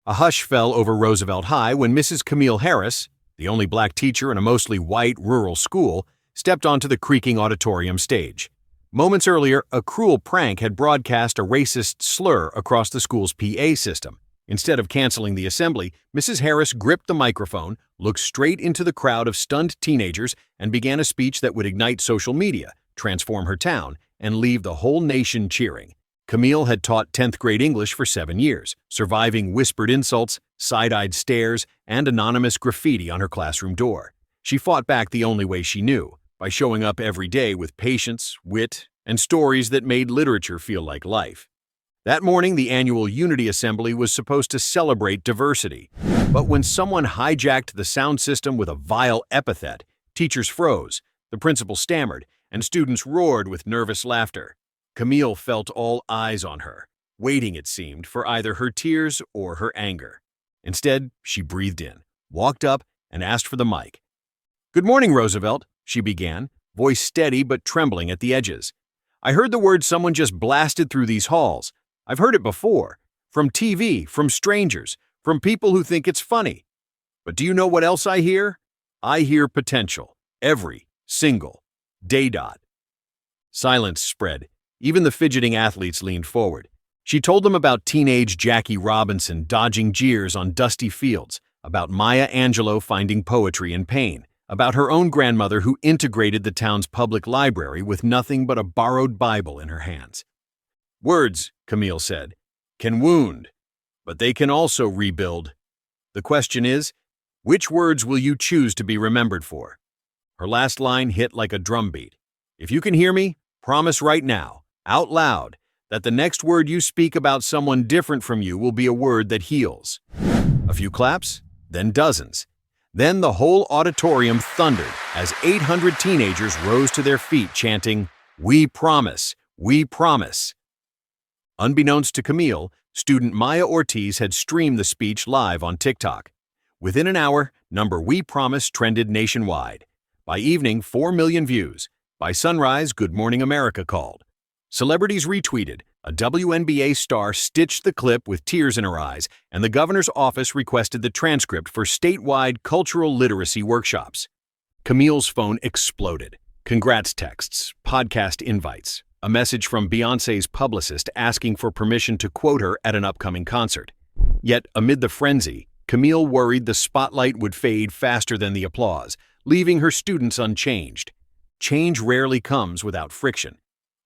A hush fell over Roosevelt High when Mrs. Camille Harris, the only black teacher in a mostly white rural school, stepped onto the creaking auditorium stage. Moments earlier, a cruel prank had broadcast a racist slur across the school's PA system. Instead of canceling the assembly, Mrs. Harris gripped the microphone, looked straight into the crowd of stunned teenagers, and began a speech that would ignite social media, transform her town, and leave the whole nation cheering. Camille had taught 10th grade English for 7 years, surviving whispered insults, side-eyed stares, and anonymous graffiti on her classroom door. She fought back the only way she knew, by showing up every day with patience, wit, and stories that made literature feel like life. That morning, the annual Unity Assembly was supposed to celebrate diversity. But when someone hijacked the sound system with a vile epithet, teachers froze, the principal stammered, and students roared with nervous laughter. Camille felt all eyes on her, waiting, it seemed, for either her tears or her anger. Instead, she breathed in, walked up, and asked for the mic. "Good morning, Roosevelt," she began, voice steady but trembling at the edges. "I heard the word someone just blasted through these halls. I've heard it before, from TV, from strangers, from people who think it's funny. But do you know what else I hear? I hear potential, every single day. Silence spread. Even the fidgeting athletes leaned forward. She told them about teenage Jackie Robinson dodging jeers on dusty fields, about Maya Angelou finding poetry in pain, about her own grandmother who integrated the town's public library with nothing but a borrowed Bible in her hands. "Words," Camille said, "can wound, but they can also rebuild. The question is, which words will you choose to be remembered for?" Her last line hit like a drumbeat. "If you can hear me, promise right now, out loud, that the next word you speak about someone different from you will be a word that heals." A few claps, then dozens. Then the whole auditorium thundered as 800 teenagers rose to their feet chanting, "We promise, we promise." Unbeknownst to Camille, student Maya Ortiz had streamed the speech live on TikTok. Within an hour, number "We Promise" trended nationwide. By evening, 4 million views. By sunrise, Good Morning America called. Celebrities retweeted, a WNBA star stitched the clip with tears in her eyes, and the governor's office requested the transcript for statewide cultural literacy workshops. Camille's phone exploded. Congrats texts, podcast invites, a message from Beyoncé's publicist asking for permission to quote her at an upcoming concert. Yet, amid the frenzy, Camille worried the spotlight would fade faster than the applause, leaving her students unchanged. Change rarely comes without friction.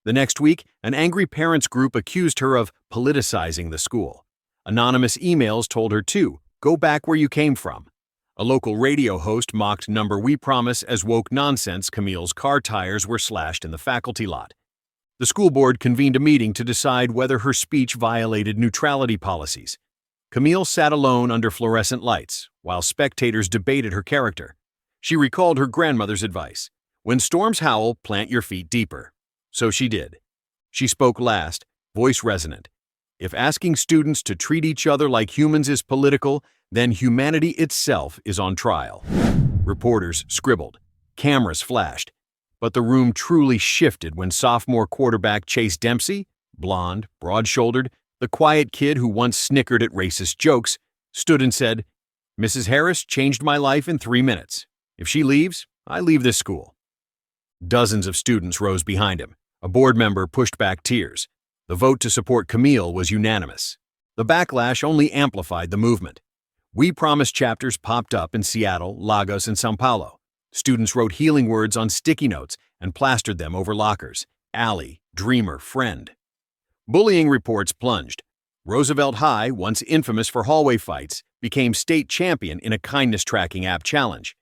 The next week, an angry parents group accused her of politicizing the school. Anonymous emails told her to go back where you came from. A local radio host mocked number WePromise as woke nonsense. Camille's car tires were slashed in the faculty lot. The school board convened a meeting to decide whether her speech violated neutrality policies. Camille sat alone under fluorescent lights, while spectators debated her character. She recalled her grandmother's advice: "When storms howl, plant your feet deeper." So she did. She spoke last, voice resonant. If asking students to treat each other like humans is political, then humanity itself is on trial. Reporters scribbled. Cameras flashed. But the room truly shifted when sophomore quarterback Chase Dempsey, blonde, broad-shouldered, the quiet kid who once snickered at racist jokes, stood and said, "Mrs. Harris changed my life in 3 minutes. If she leaves, I leave this school." Dozens of students rose behind him. A board member pushed back tears. The vote to support Camille was unanimous. The backlash only amplified the movement. WePromise chapters popped up in Seattle, Lagos, and São Paulo. Students wrote healing words on sticky notes and plastered them over lockers. Ally, dreamer, friend. Bullying reports plunged. Roosevelt High, once infamous for hallway fights, became state champion in a kindness tracking app challenge.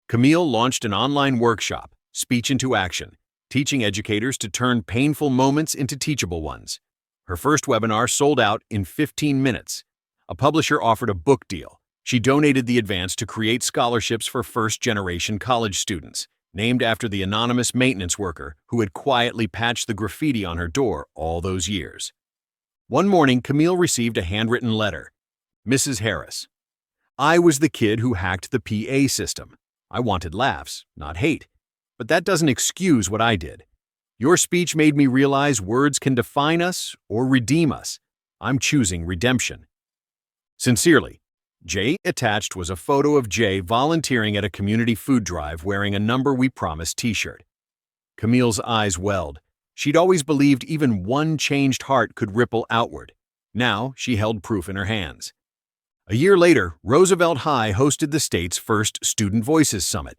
Camille launched an online workshop, Speech into Action, teaching educators to turn painful moments into teachable ones. Her first webinar sold out in 15 minutes. A publisher offered a book deal. She donated the advance to create scholarships for first-generation college students, named after the anonymous maintenance worker who had quietly patched the graffiti on her door all those years. One morning, Camille received a handwritten letter. "Mrs. Harris, I was the kid who hacked the PA system. I wanted laughs, not hate. But that doesn't excuse what I did. Your speech made me realize words can define us or redeem us. I'm choosing redemption." Sincerely, Jay. Attached was a photo of Jay volunteering at a community food drive wearing a Number We Promise t-shirt. Camille's eyes welled. She'd always believed even one changed heart could ripple outward. Now she held proof in her hands. A year later, Roosevelt High hosted the state's first Student Voices Summit.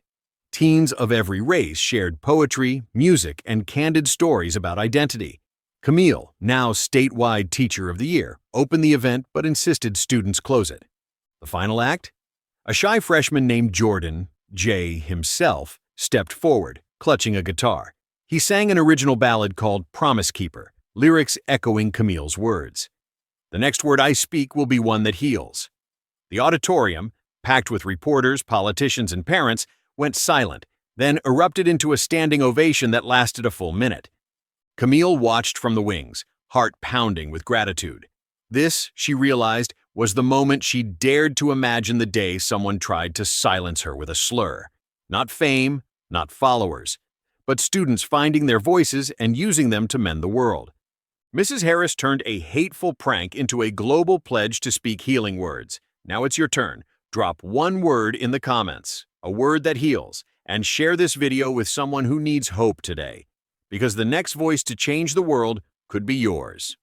Teens of every race shared poetry, music, and candid stories about identity. Camille, now statewide Teacher of the Year, opened the event but insisted students close it. The final act? A shy freshman named Jordan, Jay himself, stepped forward, clutching a guitar. He sang an original ballad called Promise Keeper, lyrics echoing Camille's words. The next word I speak will be one that heals. The auditorium, packed with reporters, politicians, and parents, went silent, then erupted into a standing ovation that lasted a full minute. Camille watched from the wings, heart pounding with gratitude. This, she realized, was the moment she dared to imagine the day someone tried to silence her with a slur. Not fame, not followers, but students finding their voices and using them to mend the world. Mrs. Harris turned a hateful prank into a global pledge to speak healing words. Now it's your turn. Drop one word in the comments, a word that heals, and share this video with someone who needs hope today. Because the next voice to change the world could be yours.